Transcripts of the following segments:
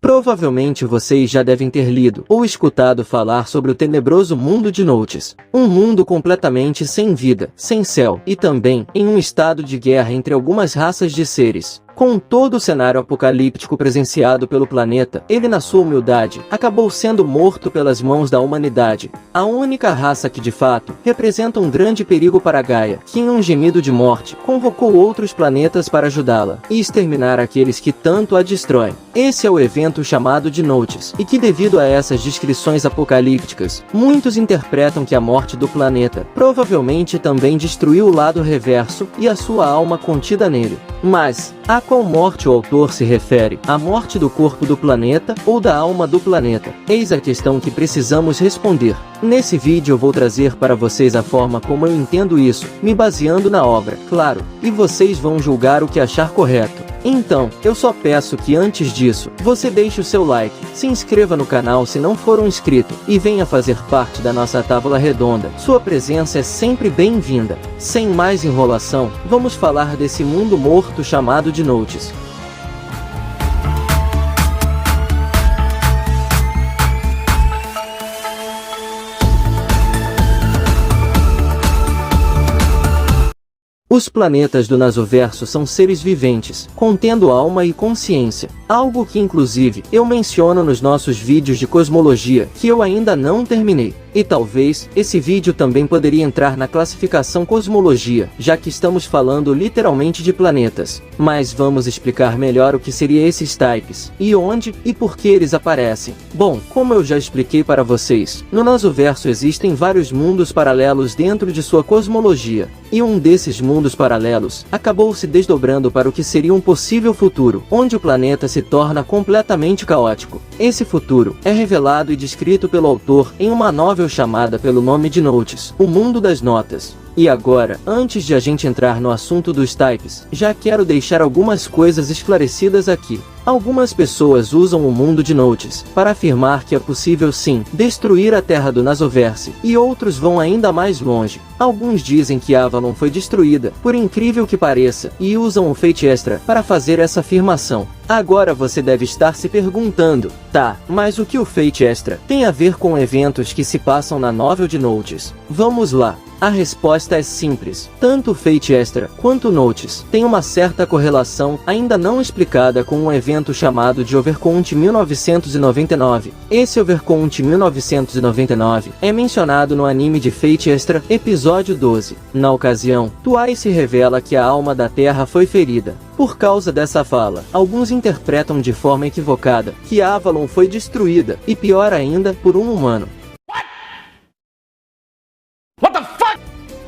Provavelmente vocês já devem ter lido ou escutado falar sobre o tenebroso mundo de Noutes. Um mundo completamente sem vida, sem céu, e também em um estado de guerra entre algumas raças de seres. Com todo o cenário apocalíptico presenciado pelo planeta, ele na sua humildade, acabou sendo morto pelas mãos da humanidade. A única raça que de fato, representa um grande perigo para Gaia, que em um gemido de morte, convocou outros planetas para ajudá-la, e exterminar aqueles que tanto a destroem. Esse é o evento chamado de Noutes, e que devido a essas descrições apocalípticas, muitos interpretam que a morte do planeta, provavelmente também destruiu o lado reverso, e a sua alma contida nele. Mas, a qual morte o autor se refere? A morte do corpo do planeta ou da alma do planeta? Eis a questão que precisamos responder. Nesse vídeo eu vou trazer para vocês a forma como eu entendo isso, me baseando na obra, claro, e vocês vão julgar o que achar correto. Então, eu só peço que antes disso, você deixe o seu like, se inscreva no canal se não for um inscrito, e venha fazer parte da nossa tábua redonda. Sua presença é sempre bem-vinda. Sem mais enrolação, vamos falar desse mundo morto chamado de Noutes. Os planetas do Nasoverso são seres viventes, contendo alma e consciência, algo que inclusive eu menciono nos nossos vídeos de cosmologia, que eu ainda não terminei. E talvez, esse vídeo também poderia entrar na classificação cosmologia, já que estamos falando literalmente de planetas. Mas vamos explicar melhor o que seriam esses types, e onde e por que eles aparecem. Bom, como eu já expliquei para vocês, no Nasoverso existem vários mundos paralelos dentro de sua cosmologia, e um desses mundos paralelos acabou se desdobrando para o que seria um possível futuro, onde o planeta se torna completamente caótico. Esse futuro é revelado e descrito pelo autor em uma novel chamada pelo nome de Noutes, o Mundo das Notas. E agora, antes de a gente entrar no assunto dos types, já quero deixar algumas coisas esclarecidas aqui. Algumas pessoas usam o mundo de Noutes para afirmar que é possível sim destruir a Terra do Nasoverse, e outros vão ainda mais longe. Alguns dizem que Avalon foi destruída, por incrível que pareça, e usam o Fate Extra para fazer essa afirmação. Agora você deve estar se perguntando, tá, mas o que o Fate Extra tem a ver com eventos que se passam na novel de Noutes? Vamos lá. A resposta é simples. Tanto o Fate Extra quanto o Noutes têm uma certa correlação ainda não explicada com um evento chamado de Overcount 1999. Esse Overcount 1999 é mencionado no anime de Fate Extra, episódio 12. Na ocasião, Twice revela que a alma da Terra foi ferida. Por causa dessa fala, alguns interpretam de forma equivocada que Avalon foi destruída, e pior ainda, por um humano.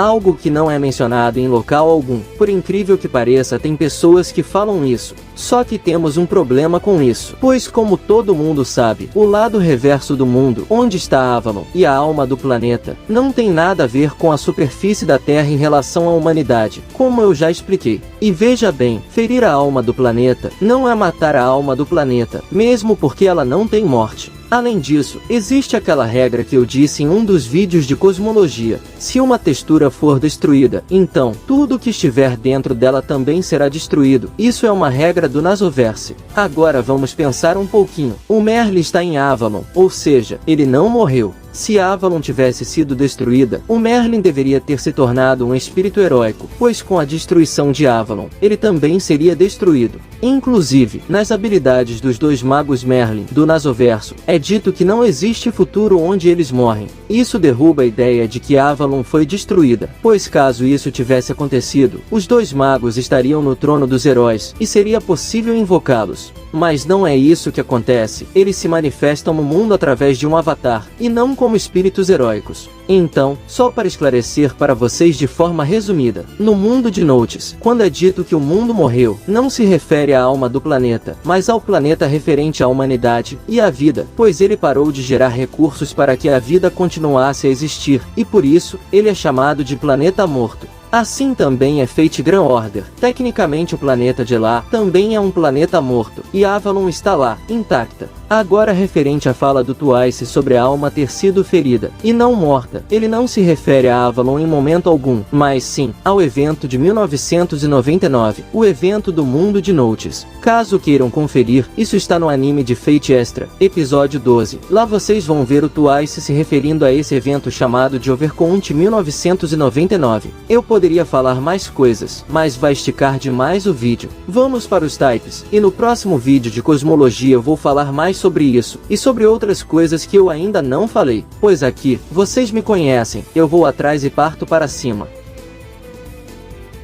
Algo que não é mencionado em local algum. Por incrível que pareça, tem pessoas que falam isso. Só que temos um problema com isso. Pois como todo mundo sabe, o lado reverso do mundo, onde está Avalon, e a alma do planeta, não tem nada a ver com a superfície da Terra em relação à humanidade, como eu já expliquei. E veja bem, ferir a alma do planeta não é matar a alma do planeta, mesmo porque ela não tem morte. Além disso, existe aquela regra que eu disse em um dos vídeos de cosmologia. Se uma textura for destruída, então, tudo que estiver dentro dela também será destruído. Isso é uma regra do Nasoverse. Agora vamos pensar um pouquinho. O Merlin está em Avalon, ou seja, ele não morreu. Se Avalon tivesse sido destruída, o Merlin deveria ter se tornado um espírito heróico, pois com a destruição de Avalon, ele também seria destruído. Inclusive, nas habilidades dos dois magos Merlin do Nasoverso, é dito que não existe futuro onde eles morrem. Isso derruba a ideia de que Avalon foi destruída, pois caso isso tivesse acontecido, os dois magos estariam no trono dos heróis, e seria possível invocá-los. Mas não é isso que acontece, eles se manifestam no mundo através de um avatar, e não como espíritos heróicos. Então, só para esclarecer para vocês de forma resumida, no mundo de Noutes, quando é dito que o mundo morreu, não se refere à alma do planeta, mas ao planeta referente à humanidade e à vida, pois ele parou de gerar recursos para que a vida continuasse a existir, e por isso, ele é chamado de planeta morto. Assim também é Fate Grand Order. Tecnicamente o planeta de lá também é um planeta morto, e Avalon está lá, intacta. Agora referente à fala do Twice sobre a alma ter sido ferida, e não morta, ele não se refere a Avalon em momento algum, mas sim, ao evento de 1999, o evento do mundo de Notes. Caso queiram conferir, isso está no anime de Fate Extra, episódio 12. Lá vocês vão ver o Twice se referindo a esse evento chamado de Overcount 1999. Eu poderia falar mais coisas, mas vai esticar demais o vídeo. Vamos para os types, e no próximo vídeo de cosmologia eu vou falar mais sobre isso, e sobre outras coisas que eu ainda não falei, pois aqui, vocês me conhecem, eu vou atrás e parto para cima.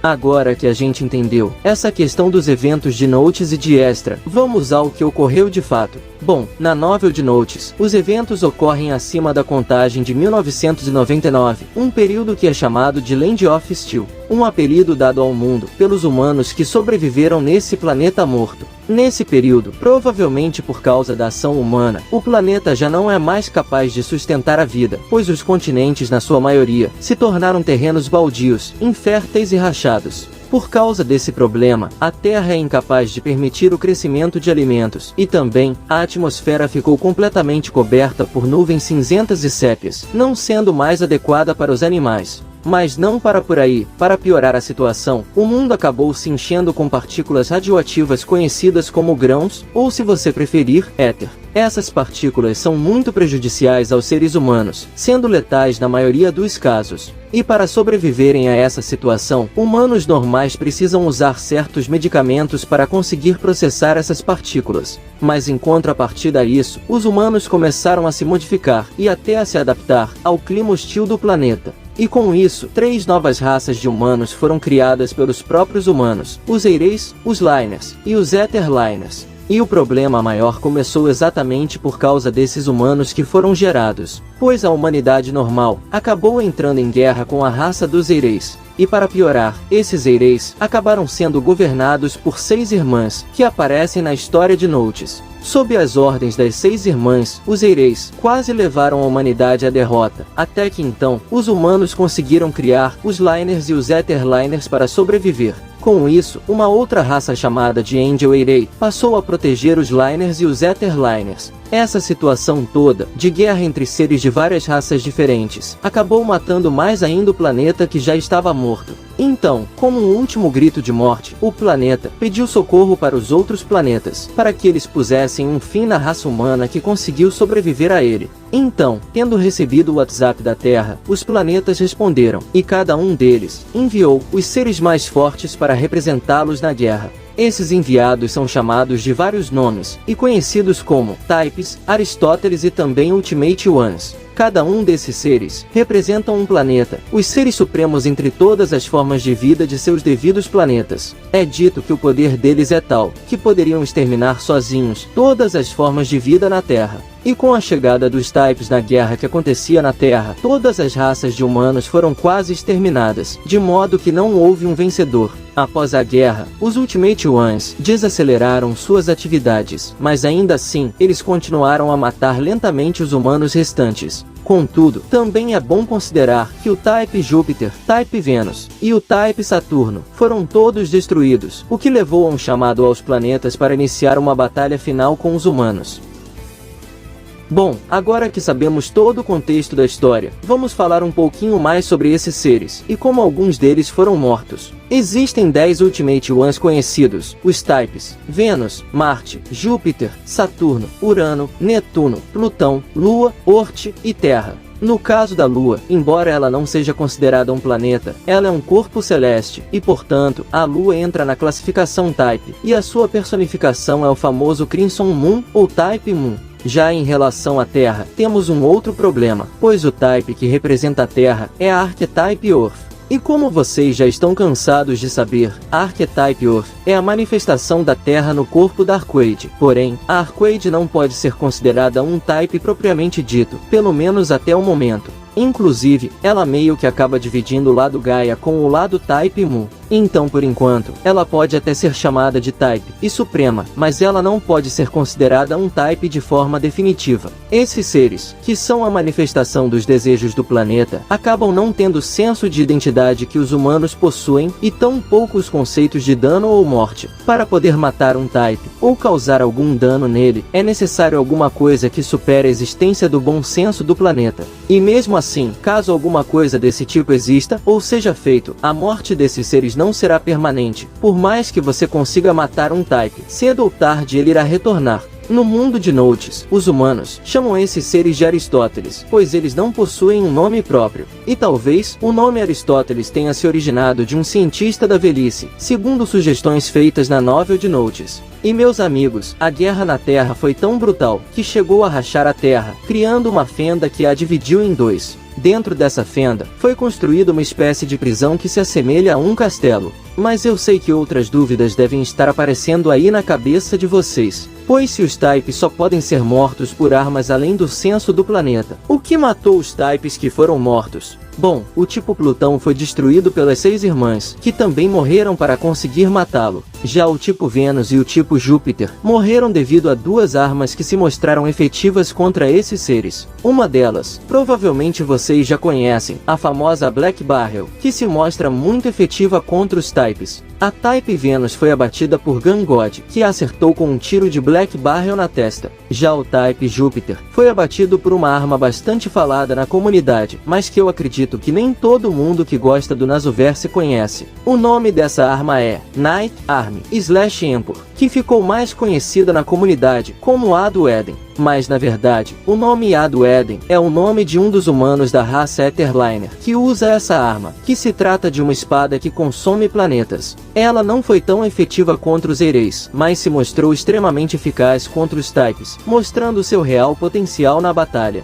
Agora que a gente entendeu essa questão dos eventos de Notes e de Extra, vamos ao que ocorreu de fato. Bom, na novel de Notes, os eventos ocorrem acima da contagem de 1999, um período que é chamado de Land of Steel, um apelido dado ao mundo pelos humanos que sobreviveram nesse planeta morto. Nesse período, provavelmente por causa da ação humana, o planeta já não é mais capaz de sustentar a vida, pois os continentes na sua maioria se tornaram terrenos baldios, inférteis e rachados. Por causa desse problema, a Terra é incapaz de permitir o crescimento de alimentos, e também, a atmosfera ficou completamente coberta por nuvens cinzentas e sépias, não sendo mais adequada para os animais. Mas não para por aí. Para piorar a situação, o mundo acabou se enchendo com partículas radioativas conhecidas como grãos, ou se você preferir, éter. Essas partículas são muito prejudiciais aos seres humanos, sendo letais na maioria dos casos. E para sobreviverem a essa situação, humanos normais precisam usar certos medicamentos para conseguir processar essas partículas. Mas em contrapartida a isso, os humanos começaram a se modificar, e até a se adaptar, ao clima hostil do planeta. E com isso, 3 novas raças de humanos foram criadas pelos próprios humanos, os Eireis, os Liners e os Etherliners. E o problema maior começou exatamente por causa desses humanos que foram gerados, pois a humanidade normal acabou entrando em guerra com a raça dos Eireis. E para piorar, esses Eireis acabaram sendo governados por 6 irmãs, que aparecem na história de Notes. Sob as ordens das 6 irmãs, os Eireis quase levaram a humanidade à derrota, até que então, os humanos conseguiram criar os Liners e os Etherliners para sobreviver. Com isso, uma outra raça chamada de Angel Eirei passou a proteger os Liners e os Etherliners. Essa situação toda, de guerra entre seres de várias raças diferentes, acabou matando mais ainda o planeta que já estava morto. Então, como um último grito de morte, o planeta pediu socorro para os outros planetas, para que eles pusessem um fim na raça humana que conseguiu sobreviver a ele. Então, tendo recebido o WhatsApp da Terra, os planetas responderam, e cada um deles enviou os seres mais fortes para representá-los na guerra. Esses enviados são chamados de vários nomes, e conhecidos como Types, Aristóteles e também Ultimate Ones. Cada um desses seres representa um planeta, os seres supremos entre todas as formas de vida de seus devidos planetas. É dito que o poder deles é tal, que poderiam exterminar sozinhos todas as formas de vida na Terra. E com a chegada dos Types na guerra que acontecia na Terra, todas as raças de humanos foram quase exterminadas, de modo que não houve um vencedor. Após a guerra, os Ultimate Ones desaceleraram suas atividades, mas ainda assim, eles continuaram a matar lentamente os humanos restantes. Contudo, também é bom considerar que o Type Júpiter, Type Vênus e o Type Saturno foram todos destruídos, o que levou a um chamado aos planetas para iniciar uma batalha final com os humanos. Bom, agora que sabemos todo o contexto da história, vamos falar um pouquinho mais sobre esses seres, e como alguns deles foram mortos. Existem 10 Ultimate Ones conhecidos, os Types: Vênus, Marte, Júpiter, Saturno, Urano, Netuno, Plutão, Lua, Oort e Terra. No caso da Lua, embora ela não seja considerada um planeta, ela é um corpo celeste, e portanto, a Lua entra na classificação Type, e a sua personificação é o famoso Crimson Moon, ou Type Moon. Já em relação à Terra, temos um outro problema, pois o Type que representa a Terra é a Archetype Earth. E como vocês já estão cansados de saber, a Archetype Earth é a manifestação da Terra no corpo da Arquade. Porém, a Arquade não pode ser considerada um Type propriamente dito, pelo menos até o momento. Inclusive, ela meio que acaba dividindo o lado Gaia com o lado Type Mu. Então por enquanto, ela pode até ser chamada de Type e Suprema, mas ela não pode ser considerada um Type de forma definitiva. Esses seres, que são a manifestação dos desejos do planeta, acabam não tendo o senso de identidade que os humanos possuem e tão pouco os conceitos de dano ou morte. Para poder matar um Type, ou causar algum dano nele, é necessário alguma coisa que supere a existência do bom senso do planeta. E mesmo assim, caso alguma coisa desse tipo exista, ou seja feito, a morte desses seres não será permanente. Por mais que você consiga matar um Type, cedo ou tarde ele irá retornar. No mundo de Notes, os humanos chamam esses seres de Aristóteles, pois eles não possuem um nome próprio. E talvez, o nome Aristóteles tenha se originado de um cientista da velhice, segundo sugestões feitas na novel de Notes. E meus amigos, a guerra na Terra foi tão brutal, que chegou a rachar a Terra, criando uma fenda que a dividiu em dois. Dentro dessa fenda, foi construída uma espécie de prisão que se assemelha a um castelo. Mas eu sei que outras dúvidas devem estar aparecendo aí na cabeça de vocês. Pois se os Types só podem ser mortos por armas além do senso do planeta, o que matou os Types que foram mortos? Bom, o tipo Plutão foi destruído pelas 6 irmãs, que também morreram para conseguir matá-lo. Já o tipo Vênus e o tipo Júpiter morreram devido a 2 armas que se mostraram efetivas contra esses seres. Uma delas, provavelmente vocês já conhecem, a famosa Black Barrel, que se mostra muito efetiva contra os Types. A Type Vênus foi abatida por Gangod, que a acertou com um tiro de Black Barrel na testa. Já o Type Júpiter foi abatido por uma arma bastante falada na comunidade, mas que eu acredito que nem todo mundo que gosta do Nasoverse conhece. O nome dessa arma é Night Arm / Emperor, que ficou mais conhecida na comunidade como A do Éden. Mas na verdade, o nome A do Éden é o nome de um dos humanos da raça Etherliner, que usa essa arma, que se trata de uma espada que consome planetas. Ela não foi tão efetiva contra os Ereis, mas se mostrou extremamente eficaz contra os Types, mostrando seu real potencial na batalha.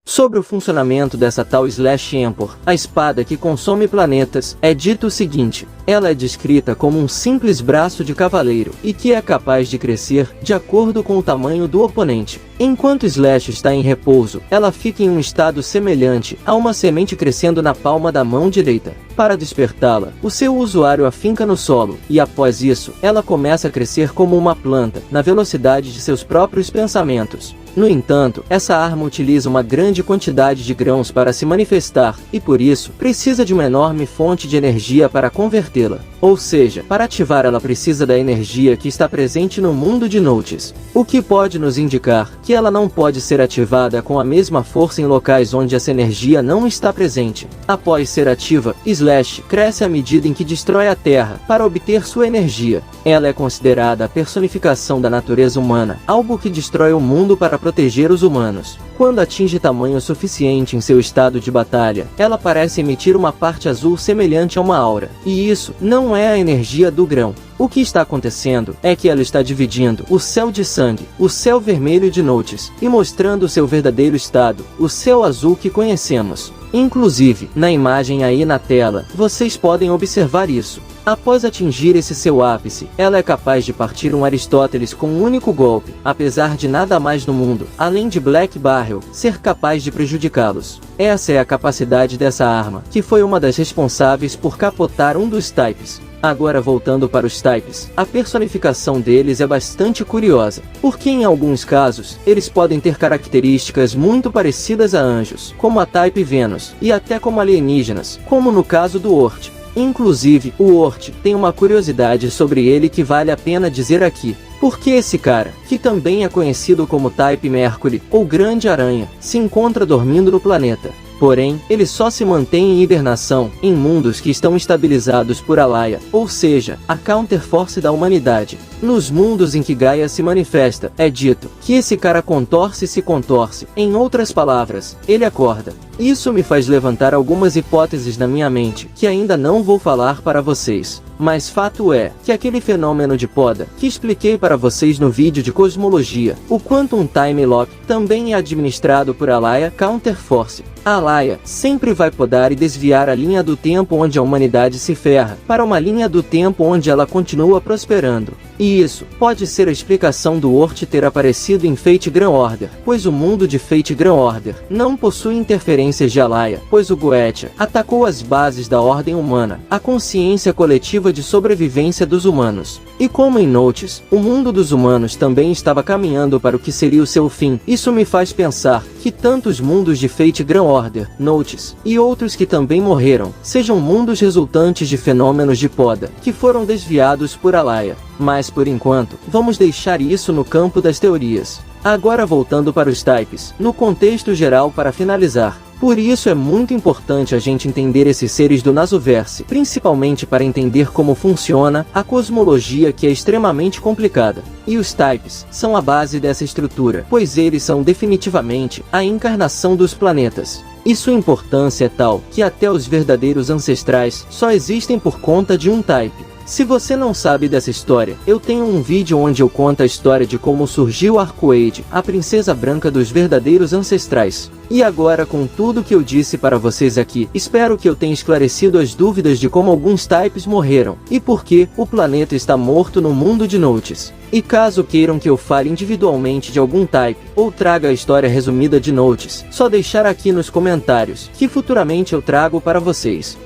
Sobre o funcionamento dessa tal Emperor, a espada que consome planetas, é dito o seguinte: ela é descrita como um simples braço de cavaleiro, e que é capaz de crescer de acordo com o tamanho do oponente. Enquanto Slash está em repouso, ela fica em um estado semelhante a uma semente crescendo na palma da mão direita. Para despertá-la, o seu usuário a finca no solo, e após isso, ela começa a crescer como uma planta, na velocidade de seus próprios pensamentos. No entanto, essa arma utiliza uma grande quantidade de grãos para se manifestar, e por isso, precisa de uma enorme fonte de energia para convertê-la. Ou seja, para ativar ela precisa da energia que está presente no mundo de Notes. O que pode nos indicar que ela não pode ser ativada com a mesma força em locais onde essa energia não está presente. Após ser ativa, Slash cresce à medida em que destrói a Terra para obter sua energia. Ela é considerada a personificação da natureza humana, algo que destrói o mundo para proteger os humanos. Quando atinge tamanho suficiente em seu estado de batalha, ela parece emitir uma parte azul semelhante a uma aura. E isso não é a energia do grão. O que está acontecendo é que ela está dividindo o céu de sangue, o céu vermelho de Notes, e mostrando seu verdadeiro estado, o céu azul que conhecemos. Inclusive, na imagem aí na tela, vocês podem observar isso. Após atingir esse seu ápice, ela é capaz de partir um Aristóteles com um único golpe, apesar de nada mais no mundo, além de Black Barrel, ser capaz de prejudicá-los. Essa é a capacidade dessa arma, que foi uma das responsáveis por capotar um dos Types. Agora voltando para os Types, a personificação deles é bastante curiosa, porque em alguns casos, eles podem ter características muito parecidas a anjos, como a Type Vênus, e até como alienígenas, como no caso do Ort. Inclusive, o Ort tem uma curiosidade sobre ele que vale a pena dizer aqui. Porque esse cara, que também é conhecido como Type Mercury, ou Grande Aranha, se encontra dormindo no planeta. Porém, ele só se mantém em hibernação, em mundos que estão estabilizados por Alaya, ou seja, a counterforce da humanidade. Nos mundos em que Gaia se manifesta, é dito que esse cara contorce e se contorce, em outras palavras, ele acorda. Isso me faz levantar algumas hipóteses na minha mente, que ainda não vou falar para vocês. Mas fato é, que aquele fenômeno de poda, que expliquei para vocês no vídeo de cosmologia, o Quantum Time Lock, também é administrado por Alaya Counterforce. A Alaya sempre vai podar e desviar a linha do tempo onde a humanidade se ferra, para uma linha do tempo onde ela continua prosperando. E isso pode ser a explicação do Ort ter aparecido em Fate Grand Order, pois o mundo de Fate Grand Order não possui interferências de Alaya, pois o Goetia atacou as bases da ordem humana, a consciência coletiva de sobrevivência dos humanos. E como em Notice, o mundo dos humanos também estava caminhando para o que seria o seu fim, isso me faz pensar que tantos mundos de Fate Grand Order, Notice, e outros que também morreram, sejam mundos resultantes de fenômenos de poda, que foram desviados por Alaya. Mas por enquanto, vamos deixar isso no campo das teorias. Agora voltando para os types, no contexto geral para finalizar. Por isso é muito importante a gente entender esses seres do Nasoverse, principalmente para entender como funciona a cosmologia, que é extremamente complicada. E os types são a base dessa estrutura, pois eles são definitivamente a encarnação dos planetas. E sua importância é tal que até os verdadeiros ancestrais só existem por conta de um type. Se você não sabe dessa história, eu tenho um vídeo onde eu conto a história de como surgiu Arcoade, a princesa branca dos verdadeiros ancestrais. E agora, com tudo que eu disse para vocês aqui, espero que eu tenha esclarecido as dúvidas de como alguns types morreram, e por que o planeta está morto no mundo de Notice. E caso queiram que eu fale individualmente de algum type, ou traga a história resumida de Notice, só deixar aqui nos comentários, que futuramente eu trago para vocês.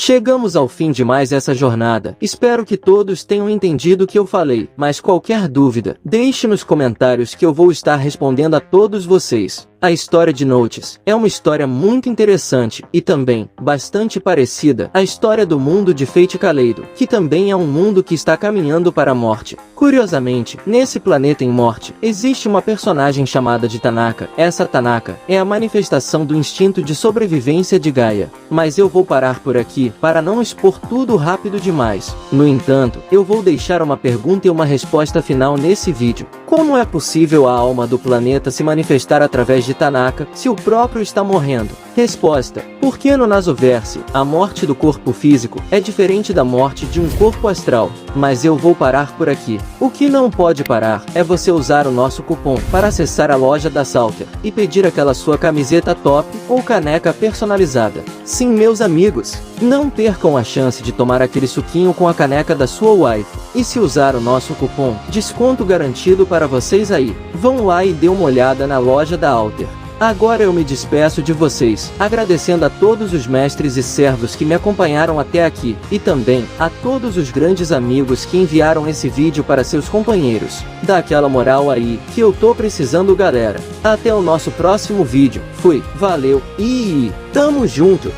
Chegamos ao fim de mais essa jornada. Espero que todos tenham entendido o que eu falei, mas qualquer dúvida, deixe nos comentários que eu vou estar respondendo a todos vocês. A história de Notice é uma história muito interessante e também bastante parecida à história do mundo de Fate Kaleido, que também é um mundo que está caminhando para a morte. Curiosamente, nesse planeta em morte, existe uma personagem chamada de Tanaka. Essa Tanaka é a manifestação do instinto de sobrevivência de Gaia. Mas eu vou parar por aqui, para não expor tudo rápido demais. No entanto, eu vou deixar uma pergunta e uma resposta final nesse vídeo. Como é possível a alma do planeta se manifestar através de Tanaka, se o próprio está morrendo? Resposta: porque no Nasoverse, a morte do corpo físico é diferente da morte de um corpo astral. Mas eu vou parar por aqui. O que não pode parar é você usar o nosso cupom para acessar a loja da Salter e pedir aquela sua camiseta top ou caneca personalizada. Sim, meus amigos, não percam a chance de tomar aquele suquinho com a caneca da sua wife. E se usar o nosso cupom, desconto garantido para vocês aí. Vão lá e dê uma olhada na loja da Alter. Agora eu me despeço de vocês, agradecendo a todos os mestres e servos que me acompanharam até aqui, e também a todos os grandes amigos que enviaram esse vídeo para seus companheiros. Dá aquela moral aí, que eu tô precisando, galera. Até o nosso próximo vídeo. Fui, valeu e tamo junto!